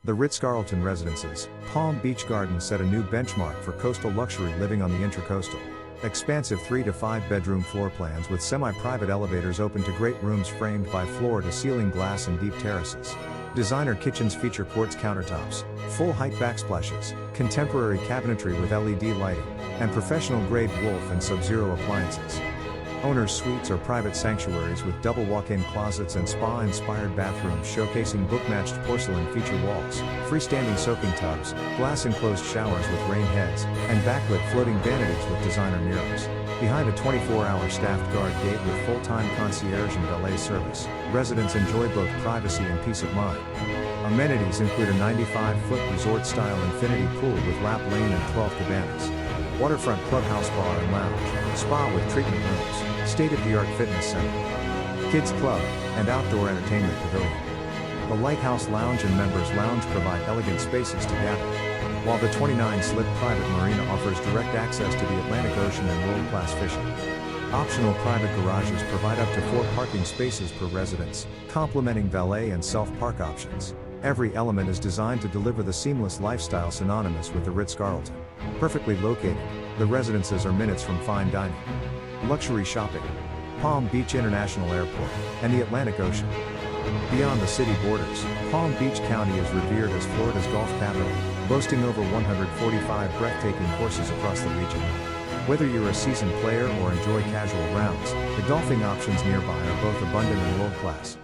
The Ritz-Carlton Residences, Palm Beach Gardens set a new benchmark for coastal luxury living on the Intracoastal. Expansive 3 to 5 bedroom floor plans with semi-private elevators open to great rooms framed by floor-to-ceiling glass and deep terraces. Designer kitchens feature quartz countertops, full-height backsplashes, contemporary cabinetry with LED lighting, and professional-grade Wolf and Sub-Zero appliances. Owners' suites are private sanctuaries with double walk-in closets and spa-inspired bathrooms showcasing book-matched porcelain feature walls, freestanding soaking tubs, glass-enclosed showers with rain heads, and backlit floating vanities with designer mirrors. Behind a 24-hour staffed guard gate with full-time concierge and valet service, residents enjoy both privacy and peace of mind. Amenities include a 95-foot resort-style infinity pool with lap lane and 12 cabanas, waterfront clubhouse bar and lounge, spa with treatment rooms, state-of-the-art fitness center, kids club, and outdoor entertainment pavilion. The Lighthouse Lounge and Members Lounge provide elegant spaces to gather, while the 29-slip private marina offers direct access to the Atlantic Ocean and world-class fishing. Optional private garages provide up to 4 parking spaces per residence, complementing valet and self-park options. Every element is designed to deliver the seamless lifestyle synonymous with the Ritz-Carlton. Perfectly located, the residences are minutes from fine dining, luxury shopping, Palm Beach International Airport, and the Atlantic Ocean. Beyond the city borders, Palm Beach County is revered as Florida's golf capital, boasting over 145 breathtaking courses across the region. Whether you're a seasoned player or enjoy casual rounds, the golfing options nearby are both abundant and world-class.